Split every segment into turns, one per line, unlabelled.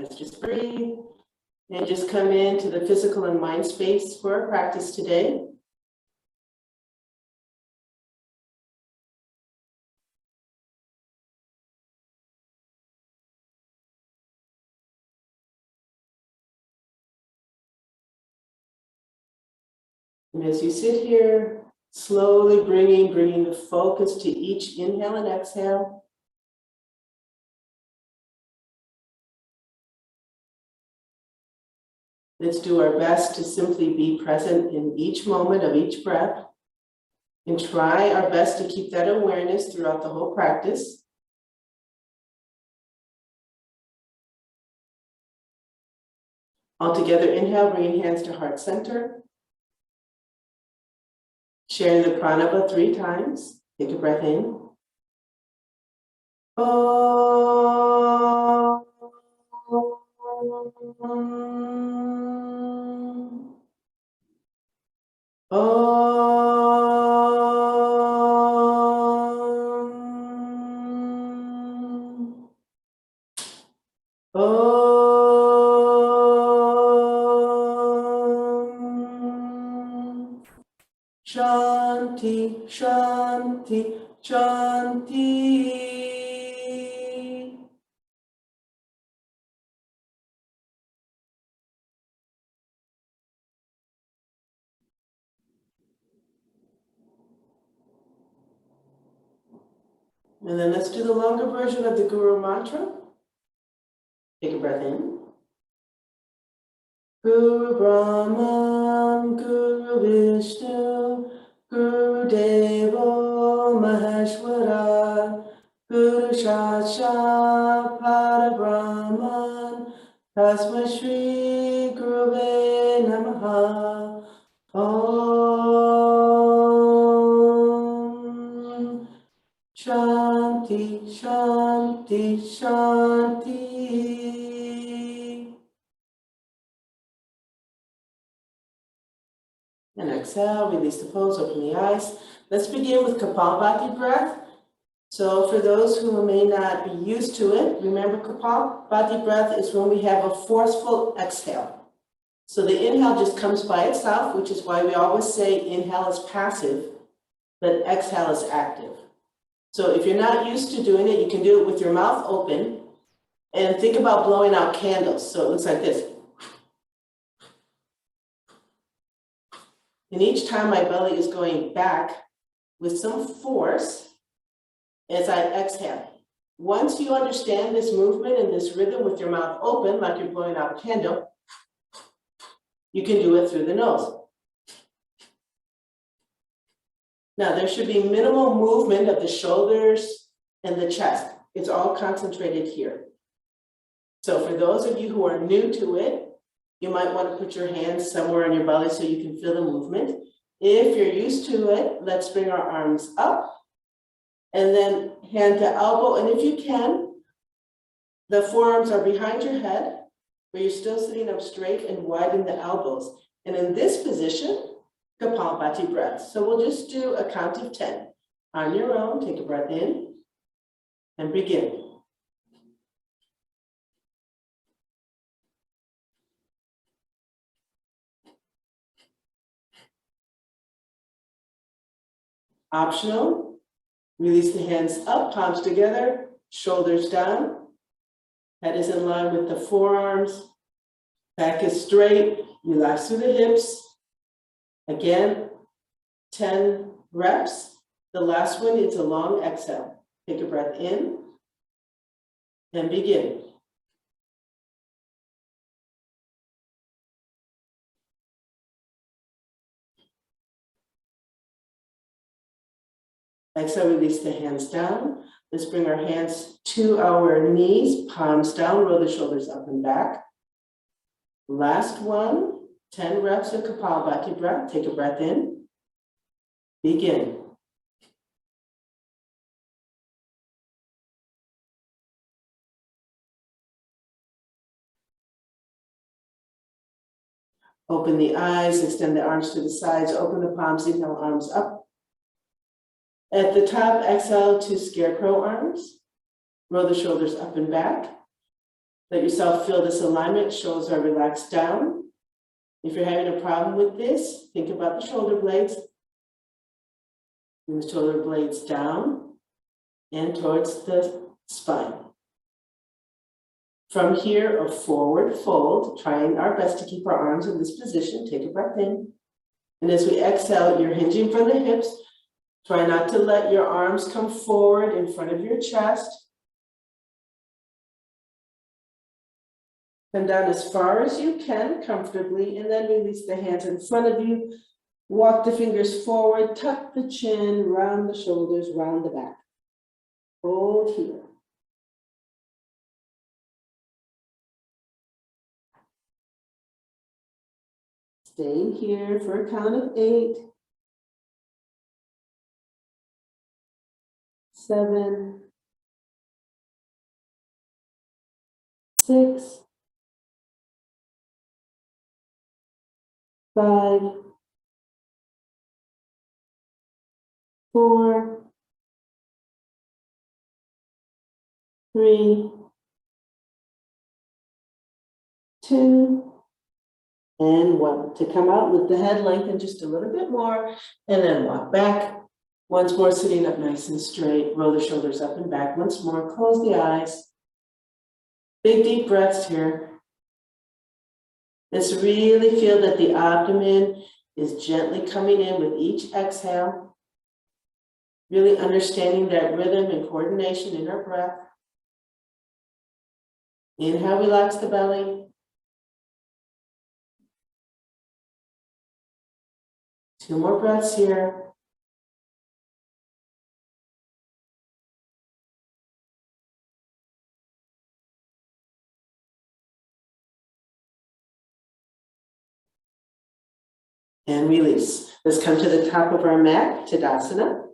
Let's just breathe and just come into the physical and mind space for our practice today. And as you sit here, slowly bringing the focus to each inhale and exhale. Let's do our best to simply be present in each moment of each breath and try our best to keep that awareness throughout the whole practice. All together, inhale, bringing hands to heart center. Sharing the pranava 3 times. Take a breath in. Om. Om. Om. Shanti, Shanti, Shanti. And then let's do the longer version of the Guru mantra. Take a breath in. Guru Brahman, Guru Vishnu, Guru Devo Maheshwara, Guru Sakshat Parabrahman, Tasmai Shri Guruve Namaha. Om. Shanti, Shanti, Shanti. And exhale, release the pose, open the eyes. Let's begin with Kapalbhati Breath. So for those who may not be used to it, remember Kapalbhati Breath is when we have a forceful exhale. So the inhale just comes by itself, which is why we always say inhale is passive, but exhale is active. So if you're not used to doing it, you can do it with your mouth open and think about blowing out candles. So it looks like this. And each time my belly is going back with some force as I exhale. Once you understand this movement and this rhythm with your mouth open, like you're blowing out a candle, you can do it through the nose. Now, there should be minimal movement of the shoulders and the chest. It's all concentrated here. So for those of you who are new to it, you might want to put your hands somewhere on your belly so you can feel the movement. If you're used to it, let's bring our arms up and then hand to elbow. And if you can, the forearms are behind your head, but you're still sitting up straight and widen the elbows. And in this position, Kapalbhati Breath. So we'll just do a count of 10. On your own, take a breath in and begin. Optional, release the hands up, palms together, shoulders down. Head is in line with the forearms. Back is straight, relax through the hips. Again, 10 reps. The last one is a long exhale. Take a breath in and begin. Exhale, release the hands down. Let's bring our hands to our knees, palms down, roll the shoulders up and back. Last one, 10 reps of Kapalbhati Breath. Take a breath in. Begin. Open the eyes, extend the arms to the sides, open the palms, inhale, arms up. At the top, exhale to scarecrow arms. Roll the shoulders up and back. Let yourself feel this alignment, shoulders are relaxed down. If you're having a problem with this, think about the shoulder blades. And the shoulder blades down and towards the spine. From here, a forward fold, trying our best to keep our arms in this position. Take a breath in. And as we exhale, you're hinging from the hips. Try not to let your arms come forward in front of your chest. Come down as far as you can comfortably, and then release the hands in front of you. Walk the fingers forward, tuck the chin, round the shoulders, round the back. Hold here. Staying here for a count of 8, 7, 6, 5, 4, 3, 2, and 1. To come out with the head lengthen just a little bit more, and then walk back. Once more, sitting up nice and straight. Roll the shoulders up and back. Once more, close the eyes. Big deep breaths here. Let's really feel that the abdomen is gently coming in with each exhale. Really understanding that rhythm and coordination in our breath. Inhale, relax the belly. 2 more breaths here. And release. Let's come to the top of our mat, Tadasana.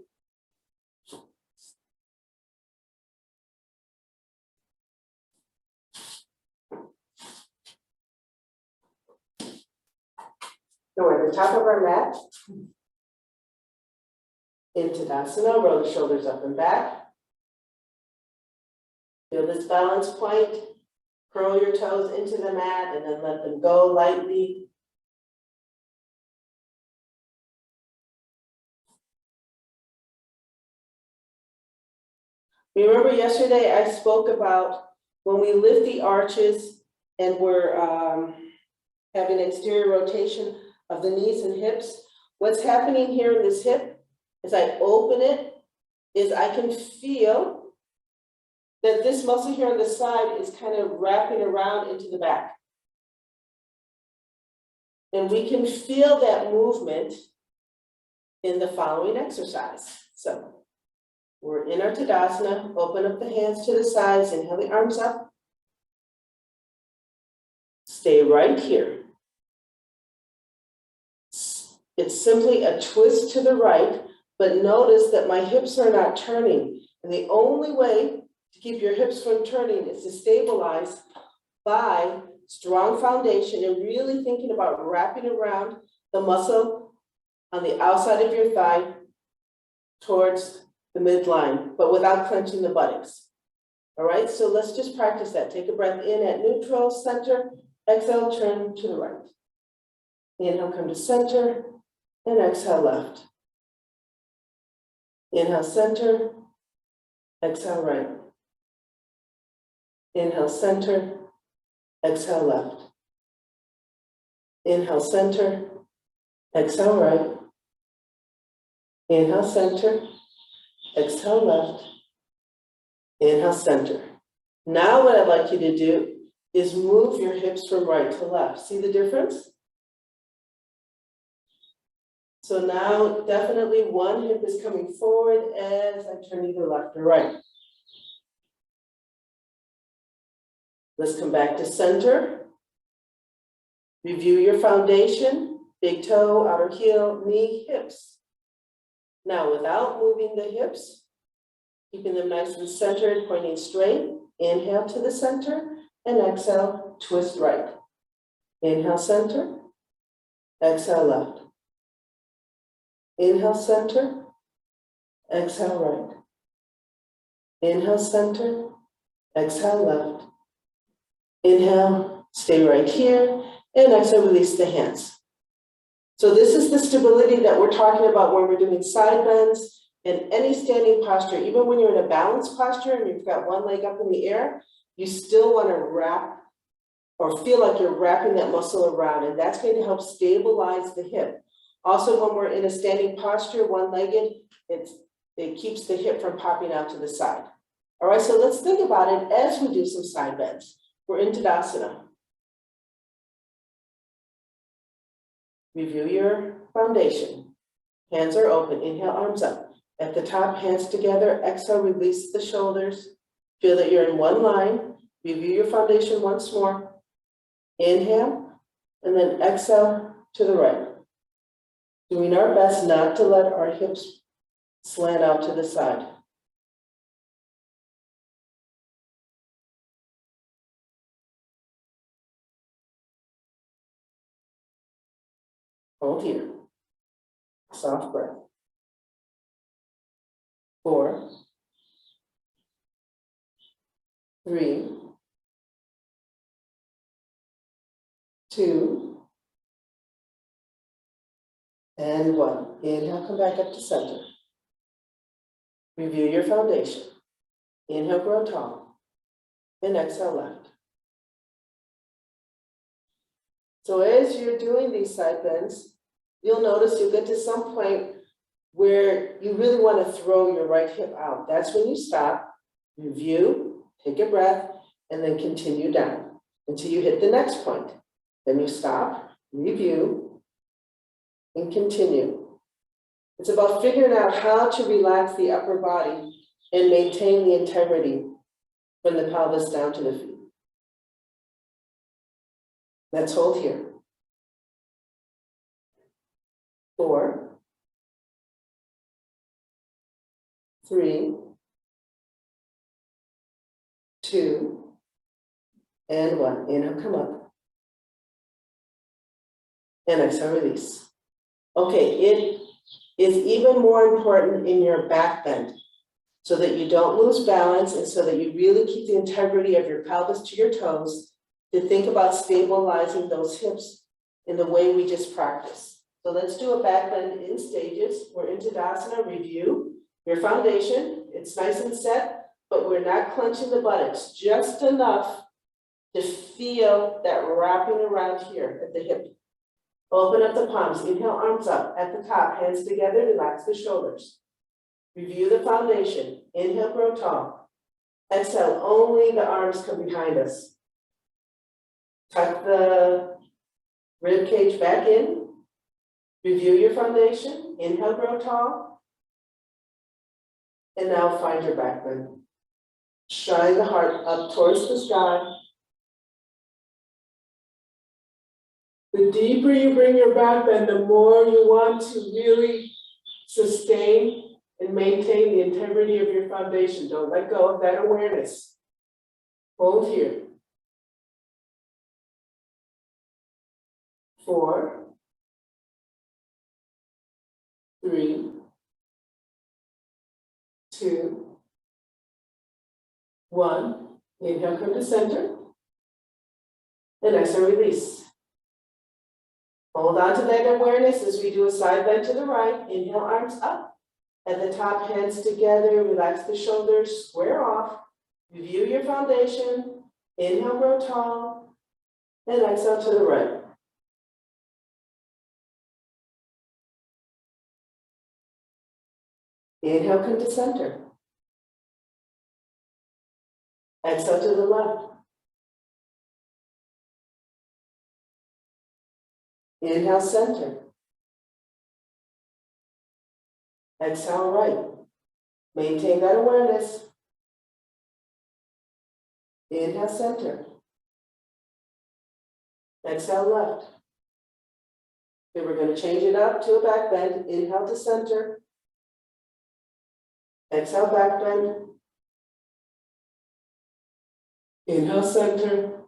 So we're at the top of our mat. In Tadasana, roll the shoulders up and back. Feel this balance point. Curl your toes into the mat and then let them go lightly. Remember yesterday I spoke about when we lift the arches and we're having exterior rotation of the knees and hips. What's happening here in this hip, as I open it, is I can feel that this muscle here on the side is kind of wrapping around into the back. And we can feel that movement in the following exercise. So we're in our Tadasana, open up the hands to the sides, inhale the arms up. Stay right here. It's simply a twist to the right, but notice that my hips are not turning. And the only way to keep your hips from turning is to stabilize by strong foundation and really thinking about wrapping around the muscle on the outside of your thigh towards the midline, but without clenching the buttocks. All right, so let's just practice that. Take a breath in at neutral, center, exhale, turn to the right. Inhale, come to center, and exhale, left. Inhale, center, exhale, right. Inhale, center, exhale, left. Inhale, center, exhale, right. Inhale, center, exhale, left. Inhale, center. Now what I'd like you to do is move your hips from right to left. See the difference? So now definitely one hip is coming forward as I turn either left or right. Let's come back to center. Review your foundation, big toe, outer heel, knee, hips. Now without moving the hips, keeping them nice and centered, pointing straight, inhale to the center and exhale, twist right. Inhale, center, exhale, left. Inhale, center, exhale, right. Inhale, center, exhale, left. Inhale, stay right here, and exhale, release the hands. So this is the stability that we're talking about when we're doing side bends and any standing posture. Even when you're in a balanced posture and you've got one leg up in the air, you still want to wrap or feel like you're wrapping that muscle around, and that's going to help stabilize the hip. Also, when we're in a standing posture, one-legged, it keeps the hip from popping out to the side. All right, so let's think about it as we do some side bends. We're in Tadasana. Review your foundation. Hands are open. Inhale, arms up. At the top, hands together. Exhale, release the shoulders. Feel that you're in one line. Review your foundation once more. Inhale, and then exhale to the right. Doing our best not to let our hips slant out to the side. Hold here. Soft breath. 4, 3, 2, and 1. Inhale, come back up to center. Review your foundation. Inhale, grow tall. And exhale, left. So as you're doing these side bends, you'll notice you'll get to some point where you really want to throw your right hip out. That's when you stop, review, take a breath, and then continue down until you hit the next point. Then you stop, review, and continue. It's about figuring out how to relax the upper body and maintain the integrity from the pelvis down to the feet. Let's hold here. 4, 3, 2, and 1. Inhale, come up. And exhale, release. Okay, it is even more important in your back bend so that you don't lose balance and so that you really keep the integrity of your pelvis to your toes, to think about stabilizing those hips in the way we just practiced. So let's do a back bend in stages. We're in Tadasana. Review your foundation. It's nice and set, but we're not clenching the buttocks, just enough to feel that wrapping around here at the hip. Open up the palms. Inhale, arms up. At the top, hands together. Relax the shoulders. Review the foundation. Inhale, grow tall. Exhale, only the arms come behind us. Tuck the rib cage back in. Review your foundation. Inhale, grow tall. And now find your back bend. Shine the heart up towards the sky. The deeper you bring your back bend, the more you want to really sustain and maintain the integrity of your foundation. Don't let go of that awareness. Hold here. 4, 3, 2, 1. Inhale, come to center. And exhale, release. Hold on to that awareness as we do a side bend to the right. Inhale, arms up. At the top, hands together. Relax the shoulders, square off. Review your foundation. Inhale, grow tall. And exhale to the right. Inhale, come to center. Exhale to the left. Inhale, center. Exhale, right. Maintain that awareness. Inhale, center. Exhale, left. Okay, we're going to change it up to a back bend. Inhale to center. Exhale, back bend. Inhale, center.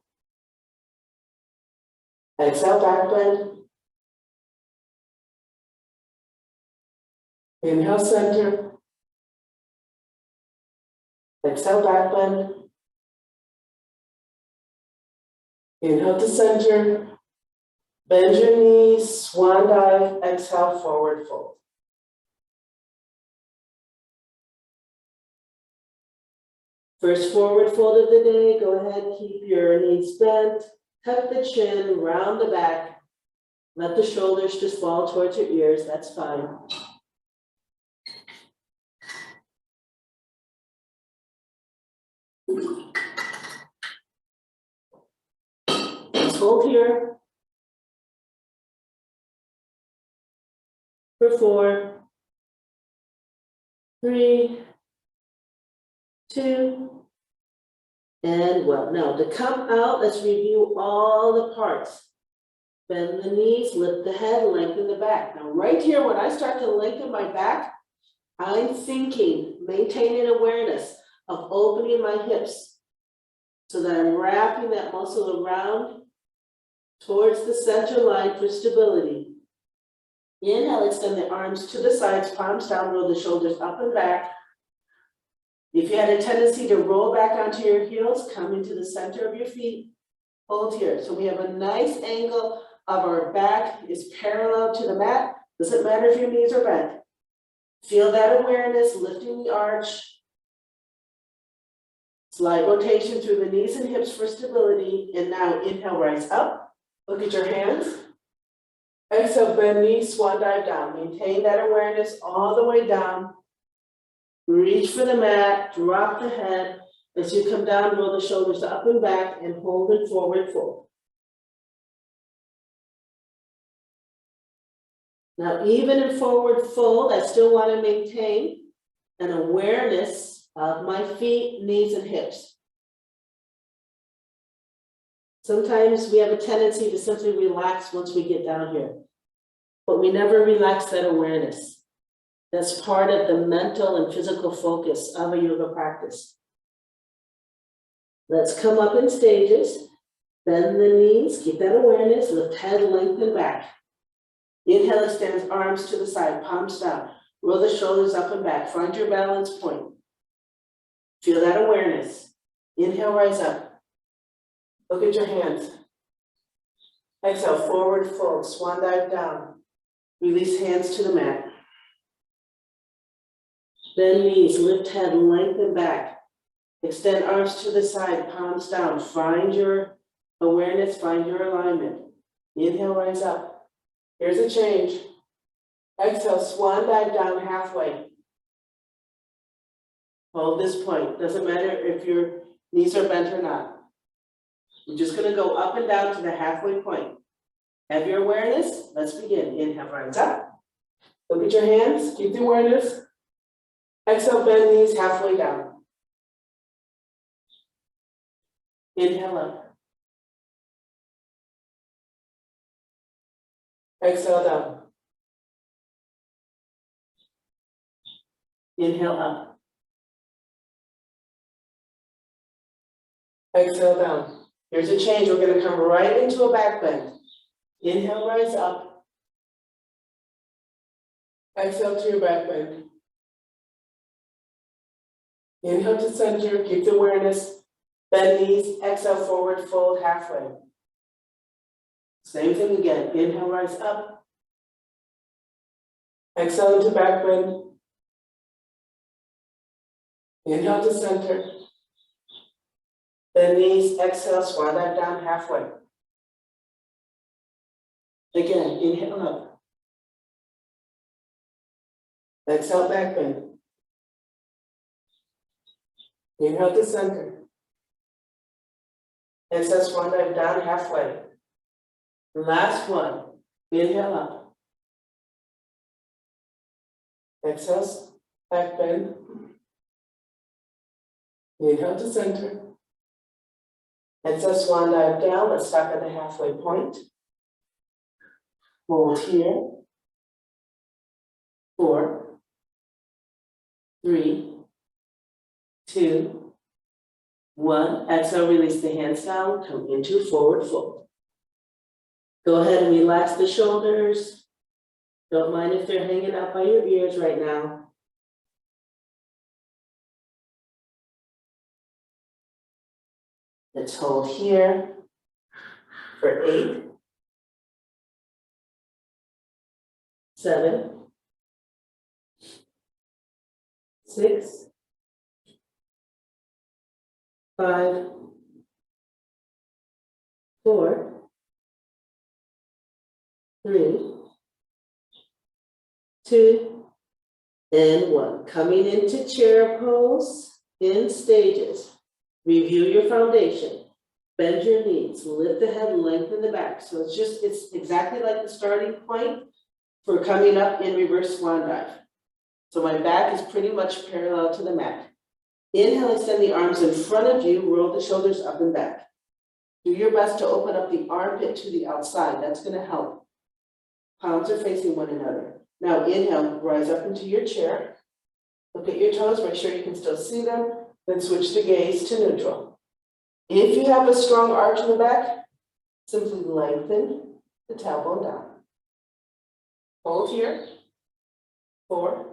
Exhale, back bend. Inhale, center. Exhale, back bend. Inhale to center. Bend your knees, swan dive, exhale, forward fold. First forward fold of the day, go ahead, keep your knees bent, tuck the chin, round the back. Let the shoulders just fall towards your ears, that's fine. Let's hold here. For 4, 3, 2, and 1. Now to come out, let's review all the parts. Bend the knees, lift the head, lengthen the back. Now right here, when I start to lengthen my back, I'm thinking, maintaining awareness of opening my hips so that I'm wrapping that muscle around towards the center line for stability. Inhale, extend the arms to the sides, palms down, roll the shoulders up and back. If you had a tendency to roll back onto your heels, come into the center of your feet, hold here. So we have a nice angle of our back is parallel to the mat. Doesn't matter if your knees are bent. Feel that awareness, lifting the arch. Slight rotation through the knees and hips for stability. And now inhale, rise up. Look at your hands. Exhale, bend knees, swan dive down. Maintain that awareness all the way down. Reach for the mat, drop the head. As you come down, roll the shoulders up and back and hold it forward fold. Now, even in forward fold, I still want to maintain an awareness of my feet, knees, and hips. Sometimes we have a tendency to simply relax once we get down here, but we never relax that awareness. That's part of the mental and physical focus of a yoga practice. Let's come up in stages. Bend the knees, keep that awareness, lift head, lengthen back. Inhale, extend arms to the side, palms down. Roll the shoulders up and back. Find your balance point. Feel that awareness. Inhale, rise up. Look at your hands. Exhale, forward fold, swan dive down. Release hands to the mat. Bend knees, lift head, lengthen back. Extend arms to the side, palms down. Find your awareness, find your alignment. Inhale, rise up. Here's a change. Exhale, swan dive down halfway. Hold this point. Doesn't matter if your knees are bent or not. We're just going to go up and down to the halfway point. Have your awareness. Let's begin. Inhale, rise up. Look at your hands. Keep the awareness. Exhale, bend knees halfway down. Inhale up. Exhale down. Inhale up. Exhale down. Here's a change. We're going to come right into a back bend. Inhale, rise up. Exhale to your back bend. Inhale to center. Keep the awareness. Bend knees. Exhale, forward fold halfway. Same thing again. Inhale, rise up. Exhale into back bend. Inhale to center. Bend knees, exhale, swan dive down halfway. Again, inhale up. Exhale, back bend. Inhale to center. Exhale, swan dive down halfway. Last one. Inhale up. Exhale, back bend. Inhale to center. Exhale, swan dive down. Let's stop at the halfway point. Hold here. 4, 3, 2, 1. Exhale, release the hands down. Come into forward fold. Go ahead and relax the shoulders. Don't mind if they're hanging out by your ears right now. Let's hold here. For 8, 7, 6, 5, 4, 3, 2, and 1. Coming into chair pose in stages. Review your foundation. Bend your knees, lift the head, lengthen the back. So it's exactly like the starting point for coming up in reverse swan dive. So my back is pretty much parallel to the mat. Inhale, extend the arms in front of you, roll the shoulders up and back. Do your best to open up the armpit to the outside. That's going to help. Palms are facing one another. Now inhale, rise up into your chair. Look at your toes, make sure you can still see them. Then switch the gaze to neutral. If you have a strong arch in the back, simply lengthen the tailbone down. Hold here. 4,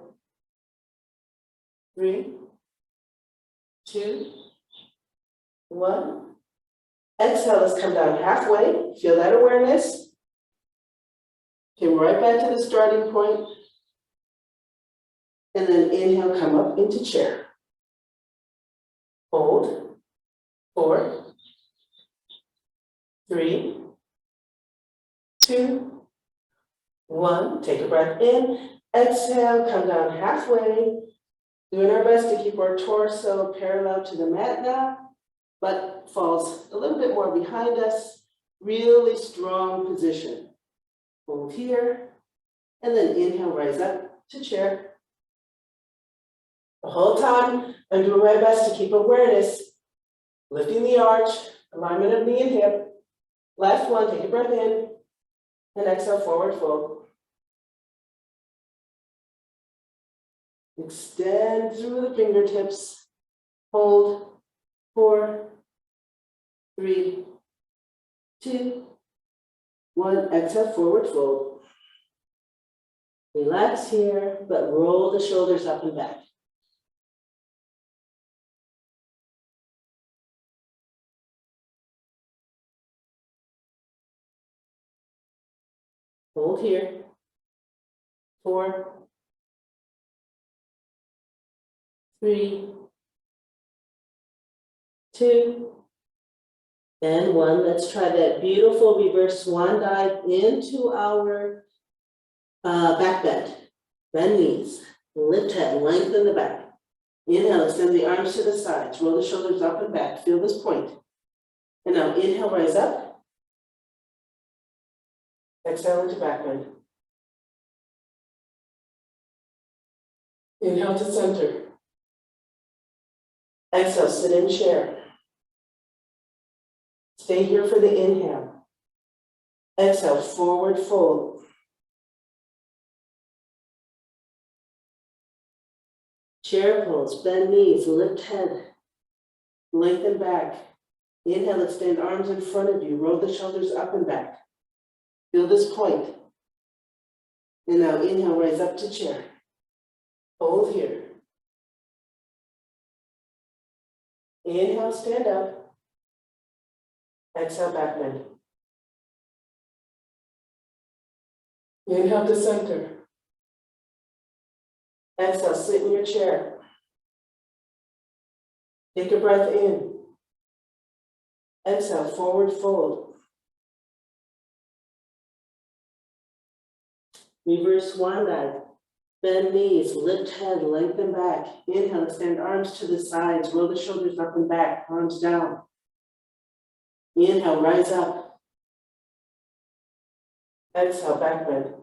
3, 2, 1. Exhale, let's come down halfway. Feel that awareness. Came right back to the starting point. And then inhale, come up into chair. Hold. 4, 3, 2, 1. Take a breath in. Exhale, come down halfway. Doing our best to keep our torso parallel to the mat now, but falls a little bit more behind us. Really strong position. Hold here, and then inhale, rise up to chair. The whole time, I'm doing my best to keep awareness, lifting the arch, alignment of knee and hip. Last one, take a breath in, and exhale, forward fold. Extend through the fingertips. Hold. 4, 3, 2, 1. Exhale, forward fold. Relax here, but roll the shoulders up and back. Hold here. 4, 3, 2, and 1. Let's try that beautiful reverse swan dive into our back bend. Bend knees, lift head, lengthen the back. Inhale, extend the arms to the sides, roll the shoulders up and back. Feel this point. And now inhale, rise up. Exhale into back bend. Inhale to center. Exhale, sit in chair. Stay here for the inhale. Exhale, forward fold. Chair pose, bend knees, lift head, lengthen back. Inhale, extend arms in front of you, roll the shoulders up and back. Feel this point. And now inhale, rise up to chair. Hold here. Inhale, stand up. Exhale, back bend. Inhale to center. Exhale, sit in your chair. Take a breath in. Exhale, forward fold. Reverse swan dive. Bend knees, lift head, lengthen back. Inhale, extend arms to the sides, roll the shoulders up and back, arms down. Inhale, rise up. Exhale, back bend.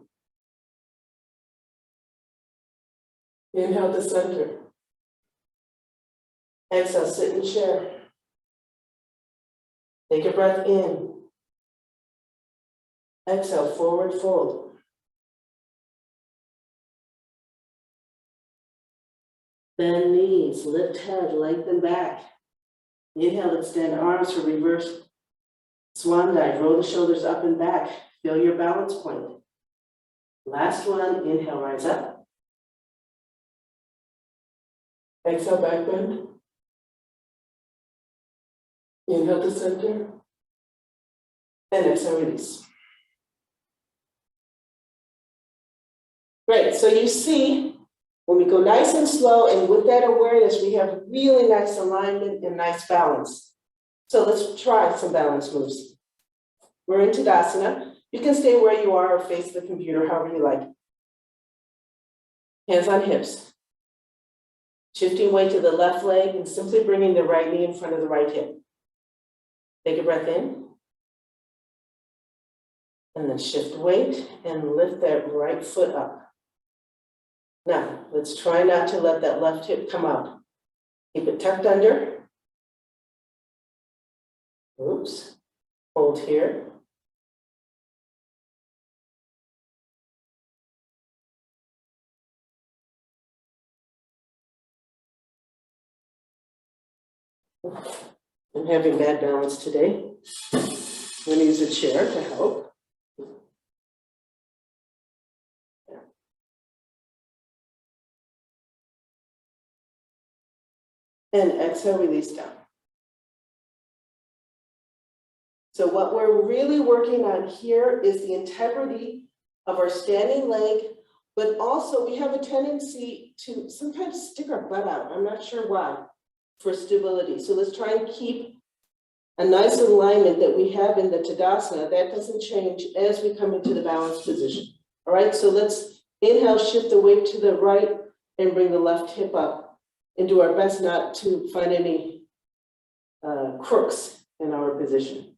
Inhale to center. Exhale, sit in chair. Take a breath in. Exhale, forward fold. Bend knees, lift head, lengthen back. Inhale, extend arms for reverse swan dive. Roll the shoulders up and back. Feel your balance point. Last one, inhale, rise up. Exhale, back bend. Inhale to center. And exhale, release. Great, so you see, when we go nice and slow and with that awareness, we have really nice alignment and nice balance. So let's try some balance moves. We're in Tadasana. You can stay where you are or face the computer, however you like. Hands on hips. Shifting weight to the left leg and simply bringing the right knee in front of the right hip. Take a breath in. And then shift weight and lift that right foot up. Now, let's try not to let that left hip come out. Keep it tucked under. Oops. Hold here. I'm having bad balance today. I'm going to use a chair to help. And exhale, release down. So what we're really working on here is the integrity of our standing leg, but also we have a tendency to sometimes stick our butt out. I'm not sure why, for stability. So let's try and keep a nice alignment that we have in the Tadasana. That doesn't change as we come into the balanced position. All right, so let's inhale, shift the weight to the right and bring the left hip up and do our best not to find any crooks in our position.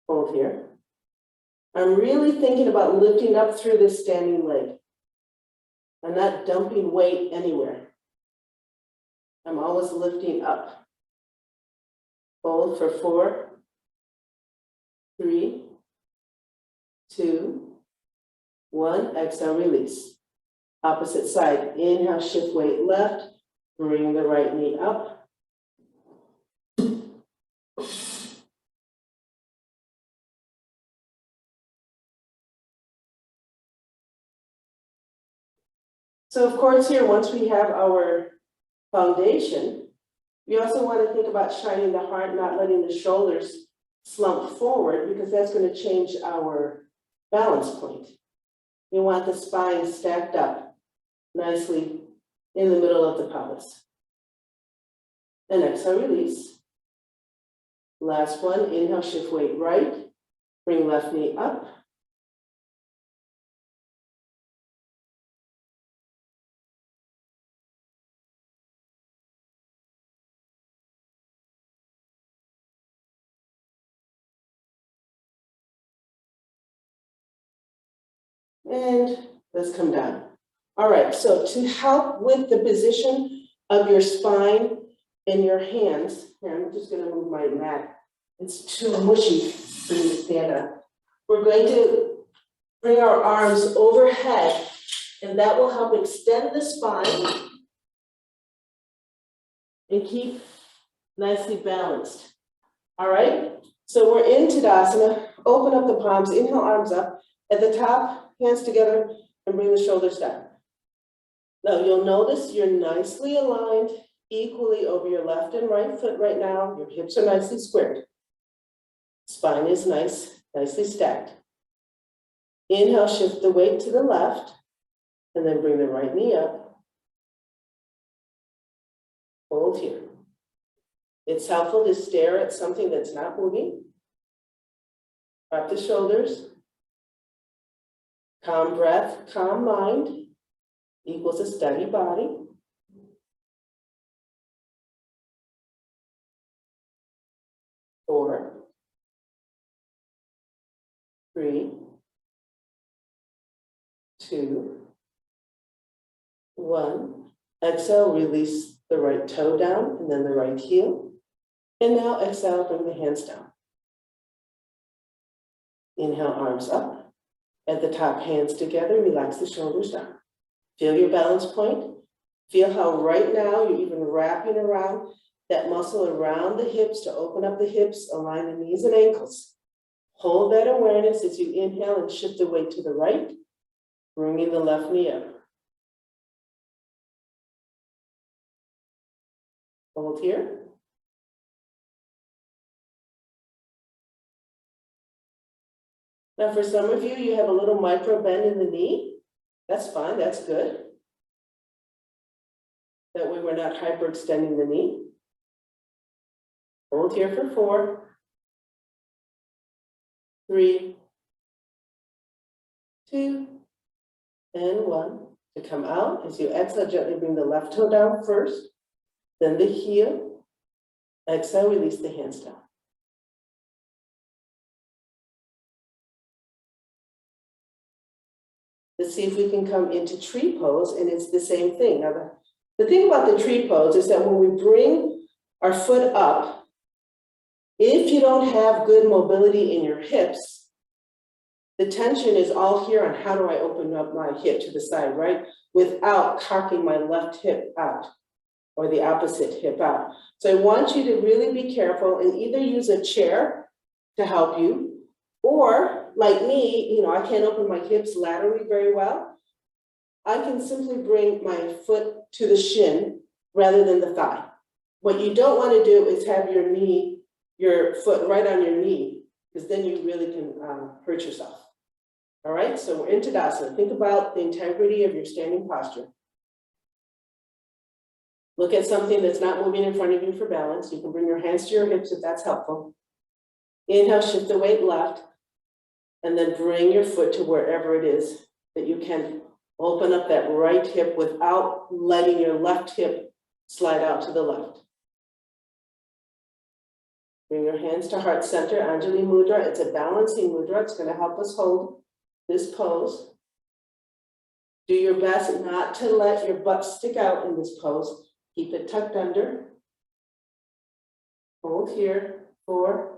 Hold here. I'm really thinking about lifting up through this standing leg. I'm not dumping weight anywhere. I'm always lifting up. Hold for 4, 3, 2, 1. Exhale, release. Opposite side. Inhale, shift weight left. Bring the right knee up. So of course here, once we have our foundation, we also want to think about shining the heart, not letting the shoulders slump forward, because that's going to change our balance point. We want the spine stacked up nicely in the middle of the pelvis. And exhale, release. Last one, inhale, shift weight right. Bring left knee up. And let's come down. All right, so to help with the position of your spine and your hands, here, I'm just going to move my mat. It's too mushy for me to stand up. We're going to bring our arms overhead, and that will help extend the spine and keep nicely balanced. All right, so we're in Tadasana. Open up the palms, inhale, arms up. At the top, hands together, and bring the shoulders down. Now you'll notice you're nicely aligned equally over your left and right foot right now. Your hips are nicely squared. Spine is nicely stacked. Inhale, shift the weight to the left, and then bring the right knee up. Hold here. It's helpful to stare at something that's not moving. Drop the shoulders. Calm breath, calm mind equals a steady body. Four, 3, 2, 1. Exhale, release the right toe down and then the right heel. And now exhale, bring the hands down. Inhale, arms up. At the top, hands together, relax the shoulders down. Feel your balance point. Feel how right now you're even wrapping around that muscle around the hips to open up the hips, align the knees and ankles. Hold that awareness as you inhale and shift the weight to the right, bringing the left knee up. Hold here. Now, for some of you, you have a little micro bend in the knee. That's fine, that's good. That way we're not hyperextending the knee. Hold here for 4, 3, 2, and 1. To come out, as you exhale, gently bring the left toe down first, then the heel. Exhale, release the hands down. Let's see if we can come into tree pose, and it's the same thing. Now, the thing about the tree pose is that when we bring our foot up, if you don't have good mobility in your hips, the tension is all here on how do I open up my hip to the side, right? Without cocking my left hip out or the opposite hip out. So I want you to really be careful and either use a chair to help you, or like me, you know, I can't open my hips laterally very well. I can simply bring my foot to the shin rather than the thigh. What you don't want to do is have your foot right on your knee, because then you really can hurt yourself. All right, so we're in Tadasana. Think about the integrity of your standing posture. Look at something that's not moving in front of you for balance. You can bring your hands to your hips if that's helpful. Inhale, shift the weight left, and then bring your foot to wherever it is that you can open up that right hip without letting your left hip slide out to the left. Bring your hands to heart center, Anjali Mudra. It's a balancing mudra. It's going to help us hold this pose. Do your best not to let your butt stick out in this pose. Keep it tucked under. Hold here. 4,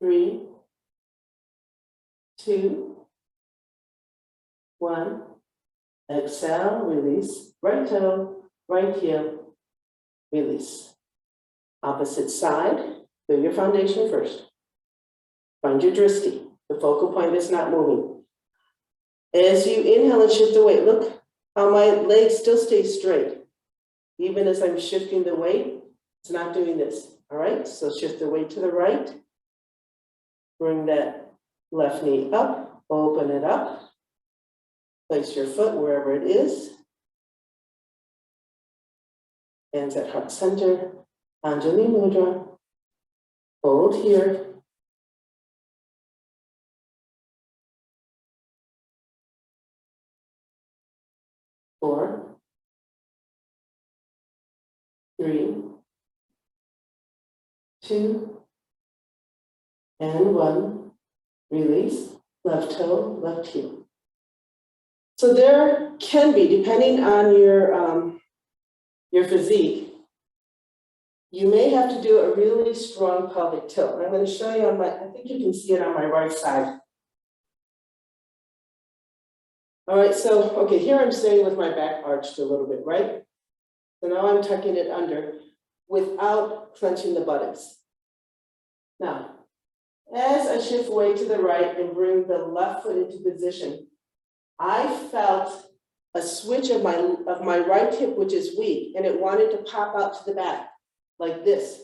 3, 2, 1. Exhale, release. Right toe, right heel, release. Opposite side, do your foundation first. Find your drishti, the focal point that's not moving. As you inhale and shift the weight, look how my legs still stay straight. Even as I'm shifting the weight, it's not doing this. All right, so shift the weight to the right. Bring that left knee up, open it up. Place your foot wherever it is. Hands at heart center. Anjali Mudra. Hold here. Four, 3, 2, and 1. Release. Left toe, left heel. So there can be, depending on your physique, you may have to do a really strong pelvic tilt. And I'm going to show you on I think you can see it on my right side. All right, so, okay, here I'm staying with my back arched a little bit, right? So now I'm tucking it under without clenching the buttocks. Now, as I shift weight to the right and bring the left foot into position, I felt a switch of my right hip, which is weak, and it wanted to pop out to the back, like this.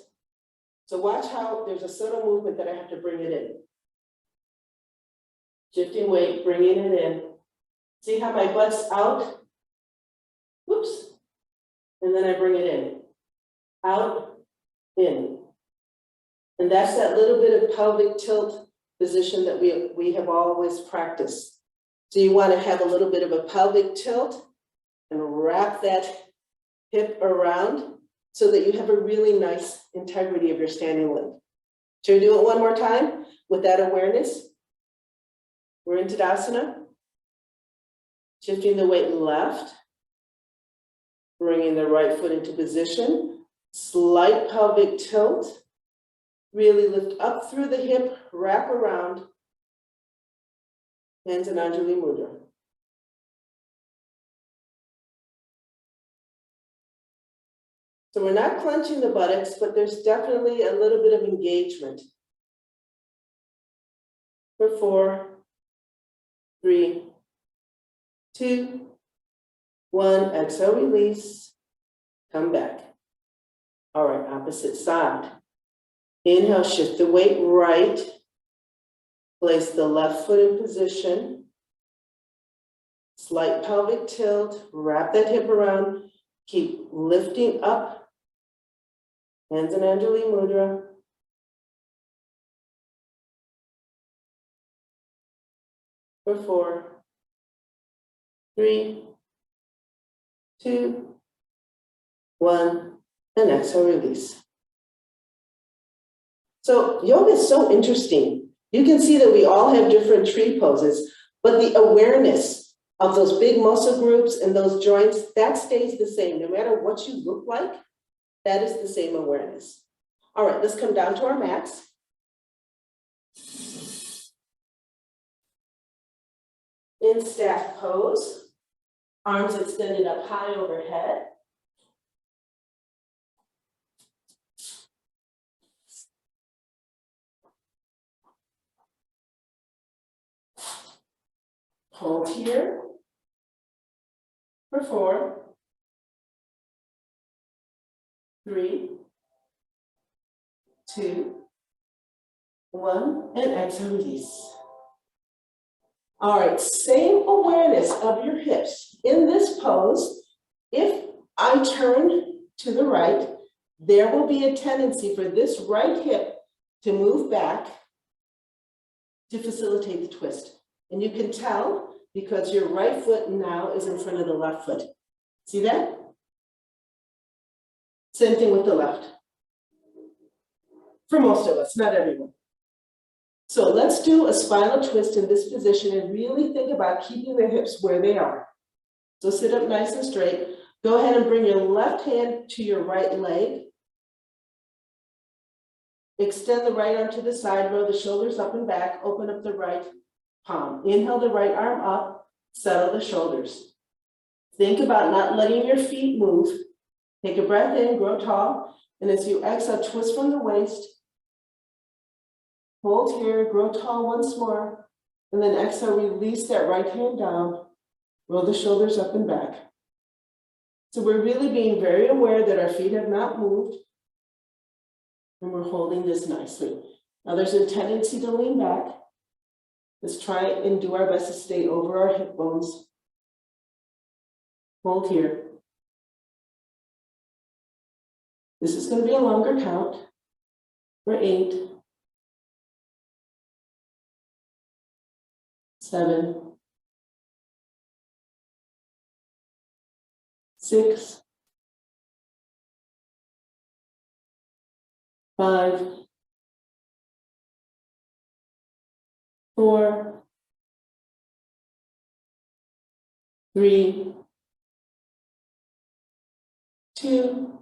So watch how there's a subtle movement that I have to bring it in. Shifting weight, bringing it in. See how my butt's out? Whoops. And then I bring it in. Out, in. And that's that little bit of pelvic tilt position that we have always practiced. So you want to have a little bit of a pelvic tilt and wrap that hip around so that you have a really nice integrity of your standing leg. Should we do it one more time with that awareness? We're in Tadasana. Shifting the weight left, bringing the right foot into position, slight pelvic tilt, really lift up through the hip, wrap around, hands in Anjali Mudra. So we're not clenching the buttocks, but there's definitely a little bit of engagement. For 4, 3, 2, 1, exhale, release, come back. All right, opposite side. Inhale, shift the weight right. Place the left foot in position. Slight pelvic tilt, wrap that hip around, keep lifting up. Hands in Anjali Mudra. For 4, 3, 2, 1, and exhale, release. So yoga is so interesting. You can see that we all have different tree poses, but the awareness of those big muscle groups and those joints, that stays the same. No matter what you look like, that is the same awareness. All right, let's come down to our mats. In staff pose, arms extended up high overhead. Hold here for 4, 3, 2, 1, and exhale, release. All right, same awareness of your hips. In this pose, if I turn to the right, there will be a tendency for this right hip to move back to facilitate the twist. And you can tell because your right foot now is in front of the left foot. See that? Same thing with the left. For most of us, not everyone. So let's do a spinal twist in this position and really think about keeping the hips where they are. So sit up nice and straight. Go ahead and bring your left hand to your right leg. Extend the right arm to the side, roll the shoulders up and back, open up the right palm. Inhale the right arm up, settle the shoulders. Think about not letting your feet move. Take a breath in, grow tall, and as you exhale, twist from the waist. Hold here, grow tall once more, and then exhale, release that right hand down, roll the shoulders up and back. So we're really being very aware that our feet have not moved, and we're holding this nicely. Now there's a tendency to lean back. Let's try and do our best to stay over our hip bones. Hold here. This is going to be a longer count. For 8, 7, 6, 5, 4, 3, 2,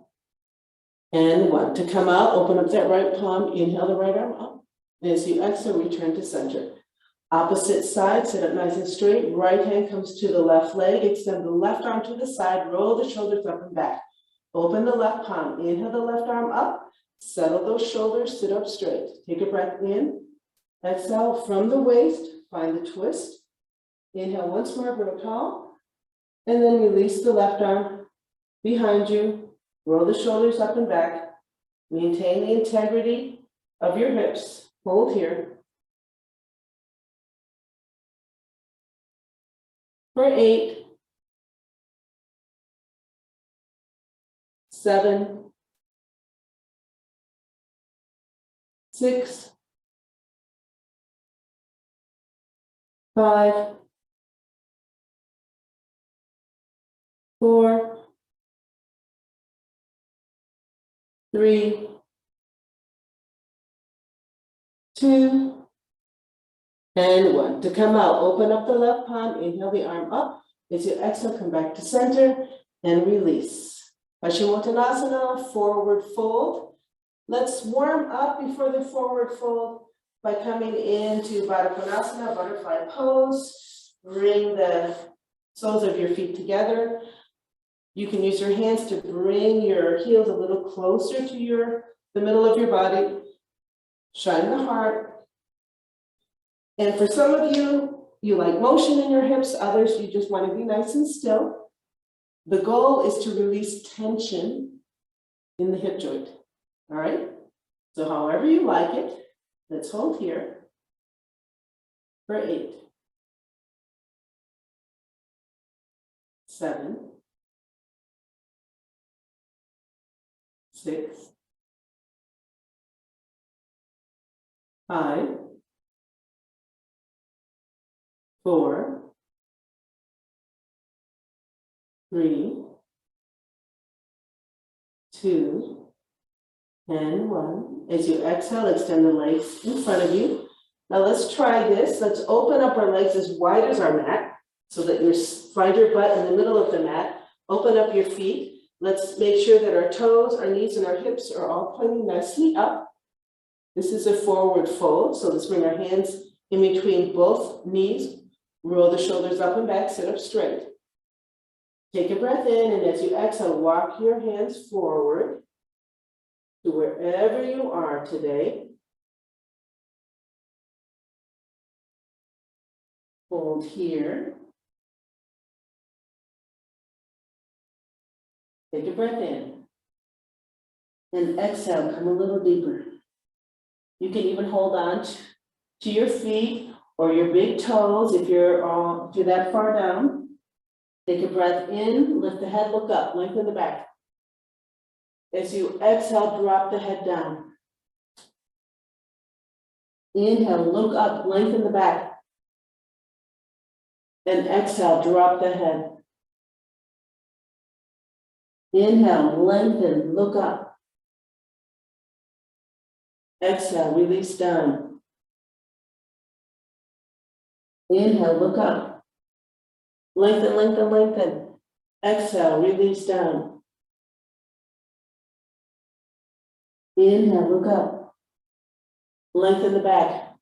and 1. To come out, open up that right palm, inhale the right arm up. And as you exhale, return to center. Opposite side, sit up nice and straight. Right hand comes to the left leg. Extend the left arm to the side. Roll the shoulders up and back. Open the left palm. Inhale the left arm up. Settle those shoulders. Sit up straight. Take a breath in. Exhale from the waist. Find the twist. Inhale once more. Grow tall. And then release the left arm behind you. Roll the shoulders up and back. Maintain the integrity of your hips. Hold here. For 8, 7, 6, 5, 4, 3, 2, and 1. To come out, open up the left palm, inhale the arm up. As you exhale, come back to center and release. Hashimoton Asana, forward fold. Let's warm up before the forward fold by coming into Baddha Konasana, butterfly pose. Bring the soles of your feet together. You can use your hands to bring your heels a little closer to the middle of your body. Shine the heart. And for some of you, you like motion in your hips. Others, you just want to be nice and still. The goal is to release tension in the hip joint. All right? So however you like it, let's hold here. for 8, 7, 6, 5, 4, 3, 2, and 1. As you exhale, extend the legs in front of you. Now let's try this. Let's open up our legs as wide as our mat so that you find your butt in the middle of the mat. Open up your feet. Let's make sure that our toes, our knees, and our hips are all pointing nicely up. This is a forward fold. So let's bring our hands in between both knees. Roll the shoulders up and back, sit up straight. Take a breath in, and as you exhale, walk your hands forward to wherever you are today. Hold here. Take a breath in. And exhale, come a little deeper. You can even hold on to your feet or your big toes if you're that far down. Take a breath in, lift the head, look up, lengthen the back. As you exhale, drop the head down. Inhale, look up, lengthen the back. And exhale, drop the head. Inhale, lengthen, look up. Exhale, release down. Inhale, look up. Lengthen, lengthen, lengthen. Exhale, release down. Inhale, look up. Lengthen the back.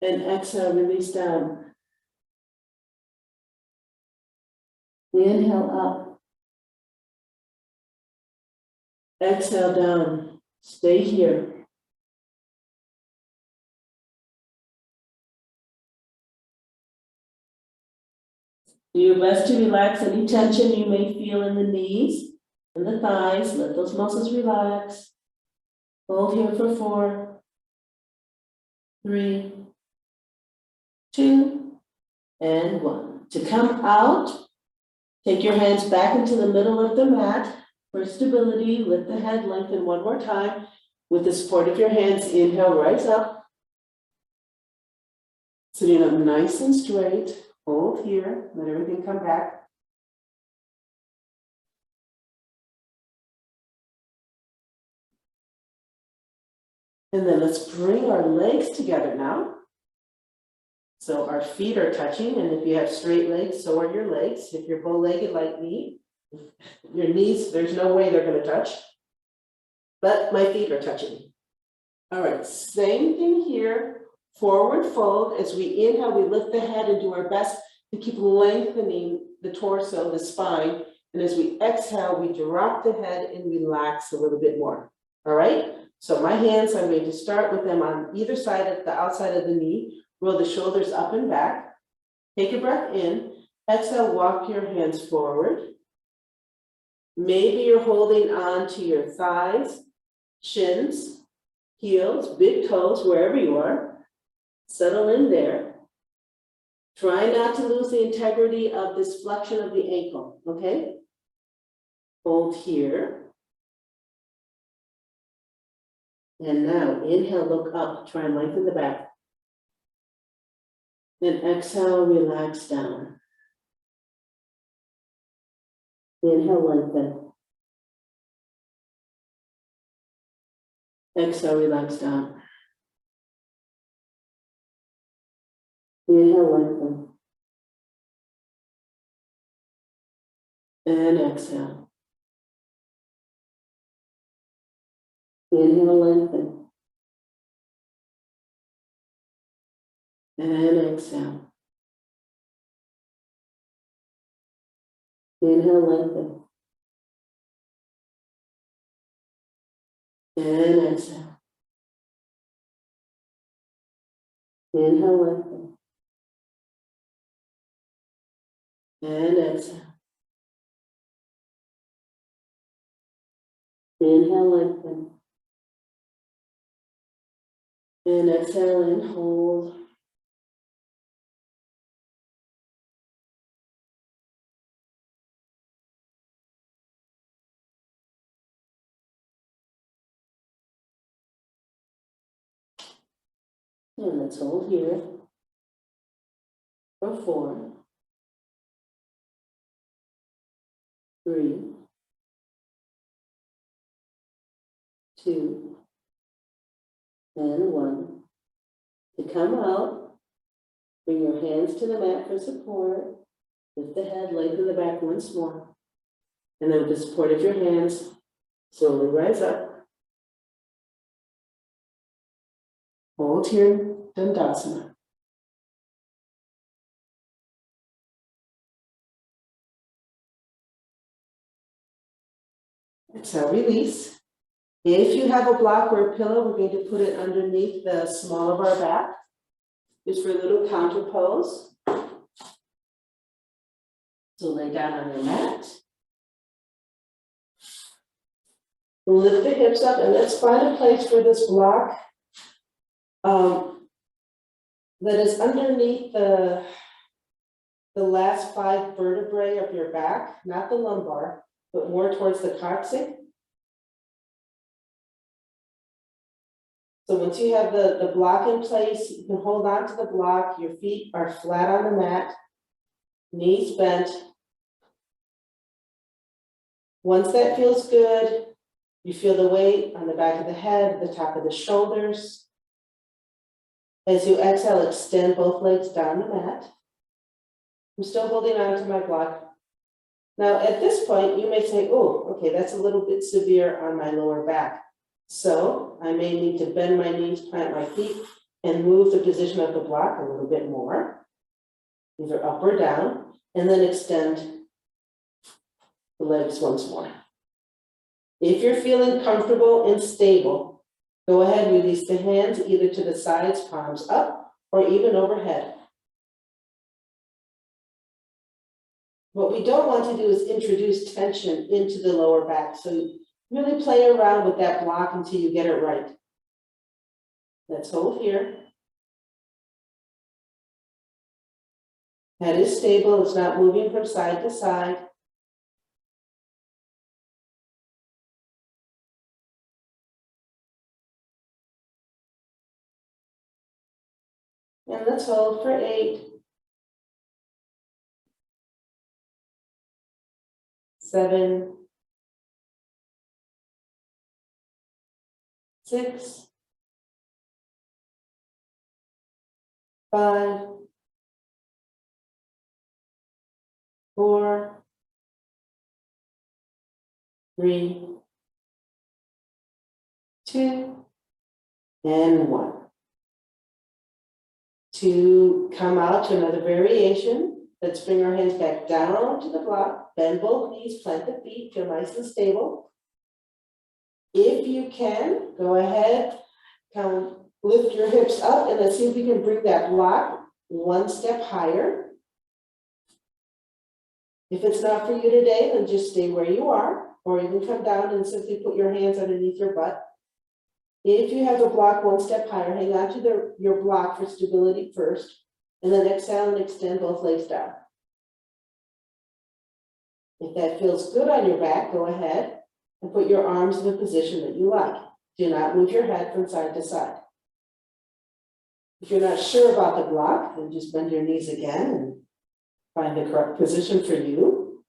And exhale, release down. Inhale up. Exhale down. Stay here. Do your best to relax any tension you may feel in the knees and the thighs. Let those muscles relax. Hold here for 4, 3, 2, and 1. To come out, take your hands back into the middle of the mat for stability. Lift the head, lengthen one more time. With the support of your hands, inhale, rise up. Sitting up nice and straight. Hold here, let everything come back. And then let's bring our legs together now. So our feet are touching, and if you have straight legs, so are your legs. If you're bow-legged like me, your knees, there's no way they're going to touch. But my feet are touching. All right, same thing here. Forward fold. As we inhale, we lift the head and do our best to keep lengthening the torso, the spine. And as we exhale, we drop the head and relax a little bit more. All right? So my hands, I'm going to start with them on either side of the outside of the knee. Roll the shoulders up and back. Take a breath in. Exhale, walk your hands forward. Maybe you're holding on to your thighs, shins, heels, big toes, wherever you are. Settle in there. Try not to lose the integrity of this flexion of the ankle, okay? Hold here. And now inhale, look up, try and lengthen the back. Then exhale, relax down. Inhale, lengthen. Exhale, relax down. Inhale, lengthen. And exhale. Inhale, lengthen. And exhale. Inhale, lengthen. And exhale. Inhale, lengthen. And exhale. Inhale, lengthen. And exhale and hold. And let's hold here for 4, 3, 2, and 1. To come out, bring your hands to the mat for support. Lift the head, lengthen the back once more. And then with the support of your hands, slowly rise up. Hold here, Tadasana. Exhale, release. If you have a block or a pillow, we're going to put it underneath the small of our back, just for a little counter pose. So lay down on your mat. Lift the hips up, and let's find a place for this block that is underneath the last 5 vertebrae of your back, not the lumbar, but more towards the coccyx. So once you have the block in place, you can hold on to the block. Your feet are flat on the mat, knees bent. Once that feels good, you feel the weight on the back of the head, the top of the shoulders. As you exhale, extend both legs down the mat. I'm still holding on to my block. Now, at this point, you may say, oh, okay, that's a little bit severe on my lower back. So I may need to bend my knees, plant my feet, and move the position of the block a little bit more, either up or down, and then extend the legs once more. If you're feeling comfortable and stable, go ahead and release the hands either to the sides, palms up, or even overhead. What we don't want to do is introduce tension into the lower back. So really play around with that block until you get it right. Let's hold here. Head is stable, it's not moving from side to side. And let's hold for 8, 7, 6, 5, 4, 3, 2, and 1. To come out to another variation, let's bring our hands back down to the block, bend both knees, plant the feet, feel nice and stable. If you can, go ahead, lift your hips up, and let's see if we can bring that block one step higher. If it's not for you today, then just stay where you are, or you can come down and simply put your hands underneath your butt. If you have a block one step higher, hang on to your block for stability first, and then exhale and extend both legs down. If that feels good on your back, go ahead and put your arms in a position that you like. Do not move your head from side to side. If you're not sure about the block, then just bend your knees again and find the correct position for you,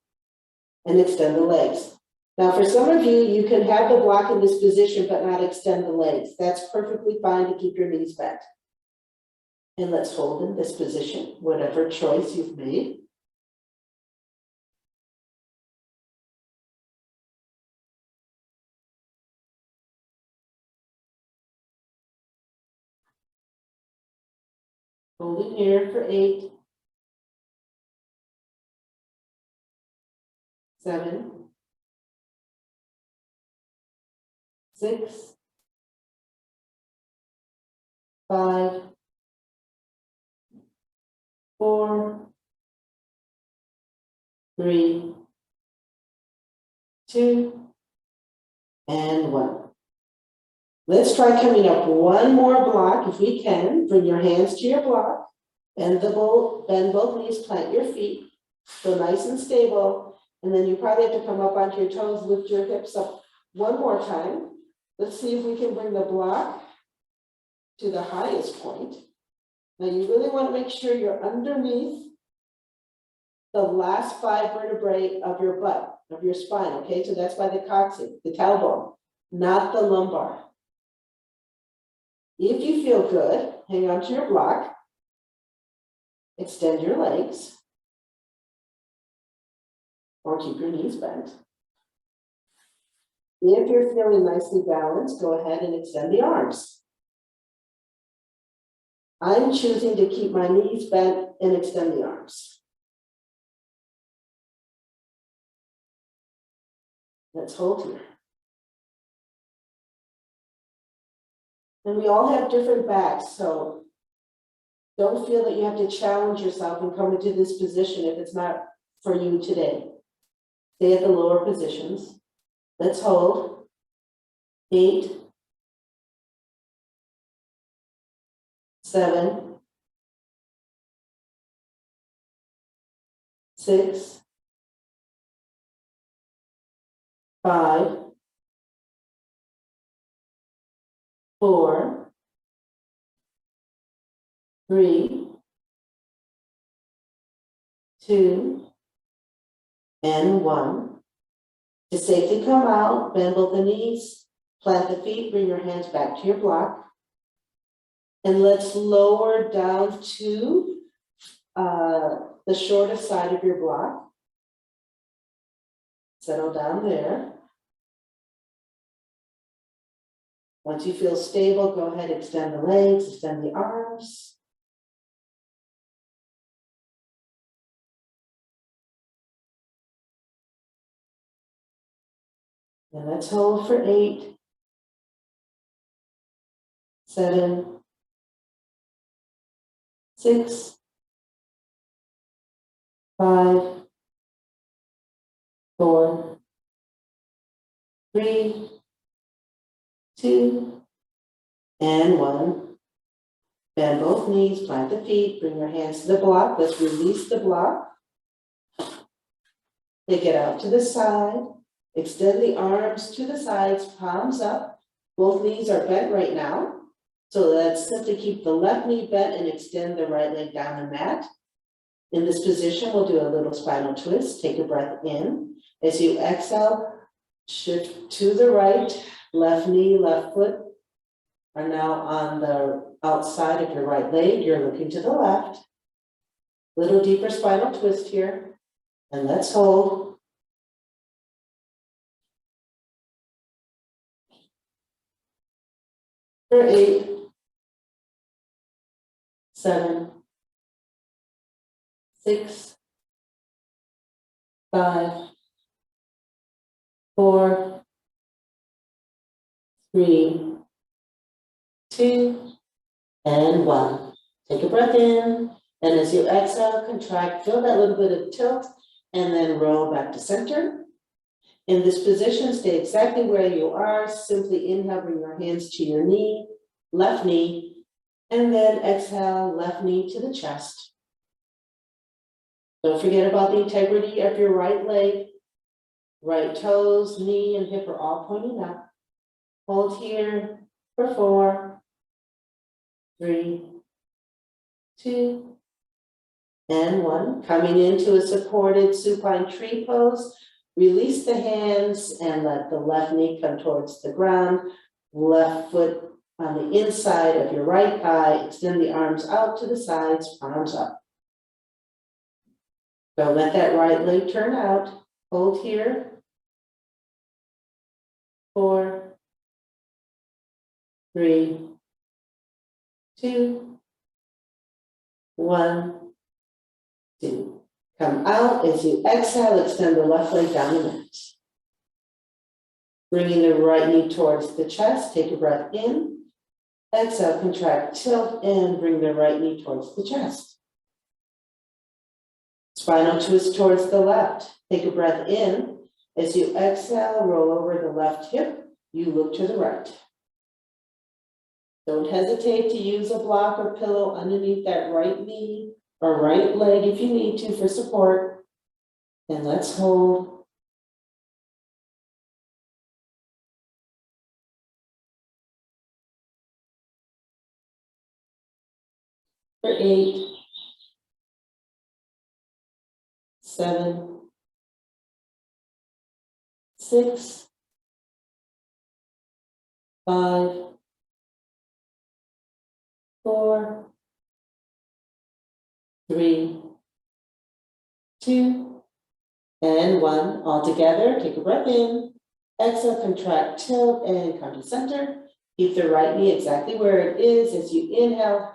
and extend the legs. Now, for some of you, you can have the block in this position, but not extend the legs. That's perfectly fine to keep your knees bent. And let's hold in this position, whatever choice you've made. Holding here for 8, 7, 6, 5, 4, 3, 2, and 1. Let's try coming up one more block if we can. Bring your hands to your block, bend both knees, plant your feet, feel nice and stable, and then you probably have to come up onto your toes, lift your hips up one more time. Let's see if we can bring the block to the highest point. Now you really want to make sure you're underneath the last 5 vertebrae of your butt, of your spine, okay? So that's by the coccyx, the tailbone, not the lumbar. If you feel good, hang on to your block, extend your legs, or keep your knees bent. If you're feeling nicely balanced, go ahead and extend the arms. I'm choosing to keep my knees bent and extend the arms. Let's hold here. And we all have different backs, so don't feel that you have to challenge yourself and come into this position if it's not for you today. Stay at the lower positions. Let's hold. 8, 7, 6, 5, 4, 3, 2, and 1. To safely come out, bend both the knees, plant the feet, bring your hands back to your block. And let's lower down to the shortest side of your block. Settle down there. Once you feel stable, go ahead, extend the legs, extend the arms. And let's hold for 8, 7, 6, 5, 4, 3, 2, and 1. Bend both knees, plant the feet, bring your hands to the block. Let's release the block. Take it out to the side. Extend the arms to the sides, palms up. Both knees are bent right now. So let's simply keep the left knee bent and extend the right leg down the mat. In this position, we'll do a little spinal twist. Take a breath in. As you exhale, shift to the right. Left knee, left foot are now on the outside of your right leg. You're looking to the left. Little deeper spinal twist here. And let's hold. For 8, 7, 6, 5, 4, 3, 2, and 1. Take a breath in, and as you exhale, contract, feel that little bit of tilt, and then roll back to center. In this position, stay exactly where you are. Simply inhale, bring your hands to your knee, left knee, and then exhale, left knee to the chest. Don't forget about the integrity of your right leg. Right toes, knee, and hip are all pointing up. Hold here for 4, 3, 2, and 1. Coming into a supported supine tree pose. Release the hands and let the left knee come towards the ground. Left foot on the inside of your right thigh. Extend the arms out to the sides, palms up. Don't let that right leg turn out. Hold here. 4, 3, 2, 1, 2. Come out. As you exhale, extend the left leg down the mat. Bringing the right knee towards the chest, take a breath in. Exhale, contract, tilt, and bring the right knee towards the chest. Spinal twist towards the left. Take a breath in. As you exhale, roll over the left hip. You look to the right. Don't hesitate to use a block or pillow underneath that right knee or right leg if you need to for support. And let's hold. For 8, 7, 6, 5, 4, 3, 2, and 1. All together, take a breath in. Exhale, contract, tilt, and come to center. Keep the right knee exactly where it is as you inhale,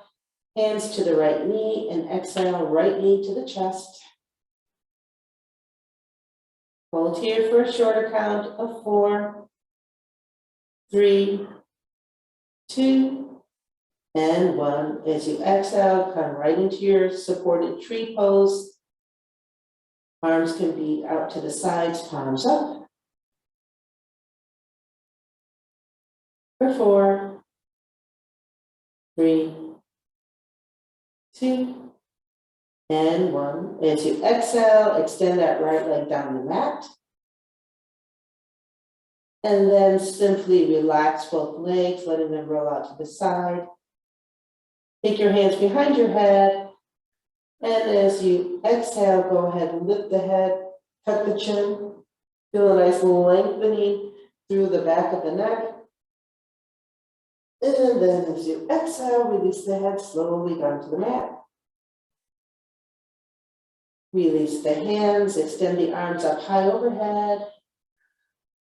hands to the right knee, and exhale, right knee to the chest. Hold here for a shorter count of 4, 3, 2, and 1. As you exhale, come right into your supported tree pose. Arms can be out to the sides, palms up. For 4, 3, 2, and 1. As you exhale, extend that right leg down the mat. And then simply relax both legs, letting them roll out to the side. Take your hands behind your head. And as you exhale, go ahead and lift the head, tuck the chin. Feel a nice lengthening through the back of the neck. And then as you exhale, release the head slowly down to the mat. Release the hands, extend the arms up high overhead.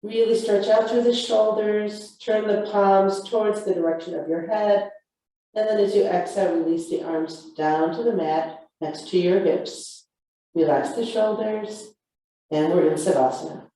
Really stretch out through the shoulders, turn the palms towards the direction of your head. And then as you exhale, release the arms down to the mat next to your hips. Relax the shoulders, and we're in Tadasana.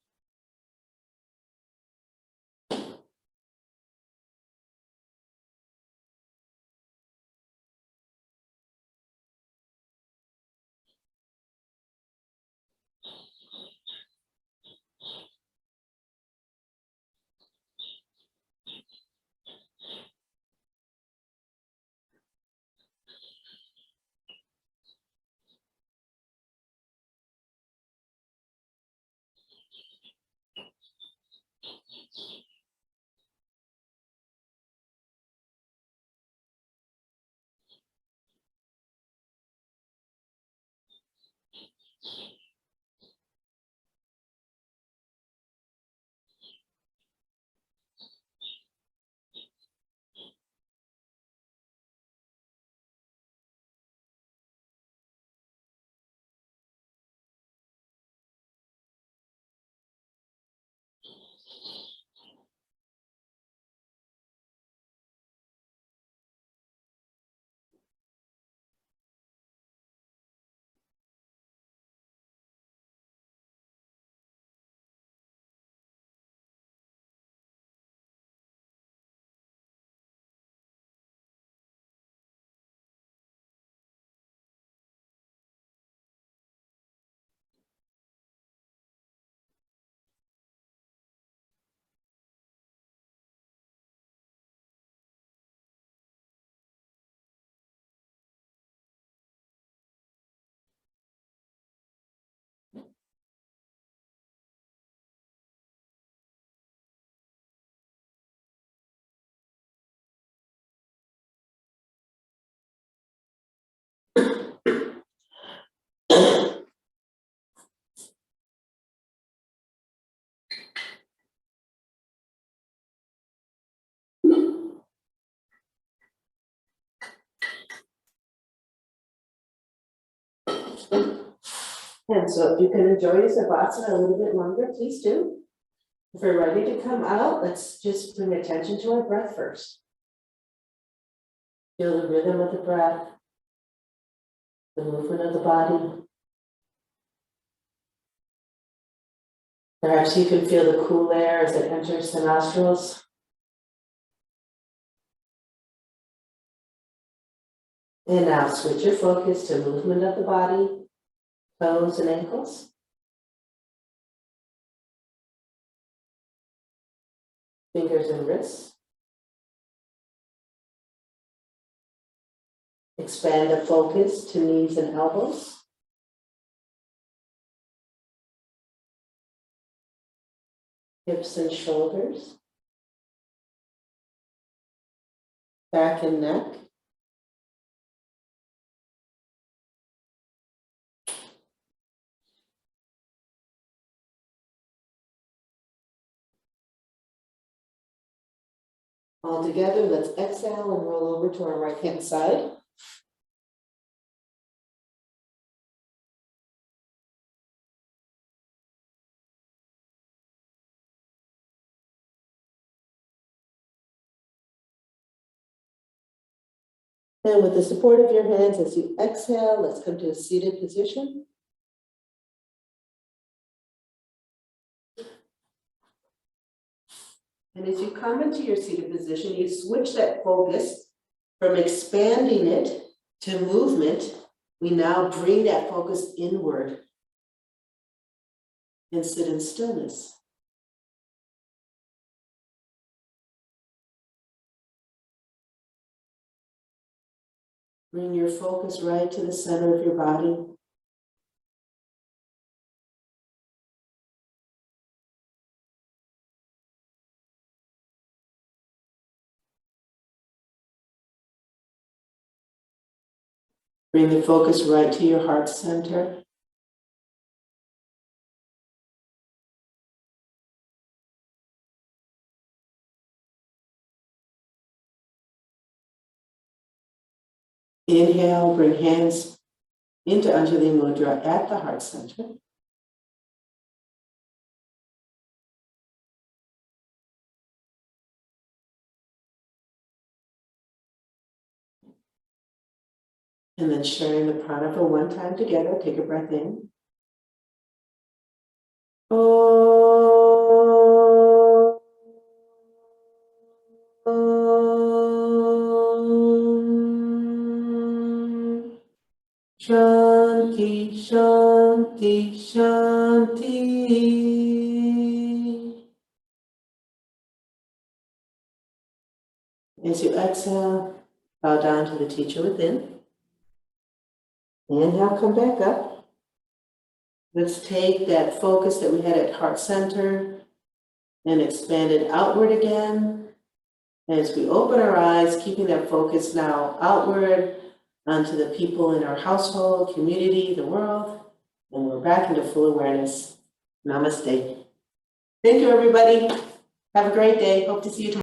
And so if you can enjoy your Savasana a little bit longer, please do. If we're ready to come out, let's just bring attention to our breath first. Feel the rhythm of the breath, the movement of the body. Perhaps you can feel the cool air as it enters the nostrils. And now switch your focus to movement of the body, toes and ankles. Fingers and wrists. Expand the focus to knees and elbows. Hips and shoulders. Back and neck. All together, let's exhale and roll over to our right-hand side. And with the support of your hands, as you exhale, let's come to a seated position. And as you come into your seated position, you switch that focus from expanding it to movement. We now bring that focus inward and sit in stillness. Bring your focus right to the center of your body. Bring the focus right to your heart center. Inhale, bring hands into Anjali Mudra at the heart center. And then sharing the prana for one time together. Take a breath in. Shanti, Shanti, Shanti. As you exhale, bow down to the teacher within. Inhale, come back up. Let's take that focus that we had at heart center and expand it outward again. As we open our eyes, keeping that focus now outward onto the people in our household, community, the world, and we're back into full awareness. Namaste. Thank you, everybody. Have a great day. Hope to see you tomorrow.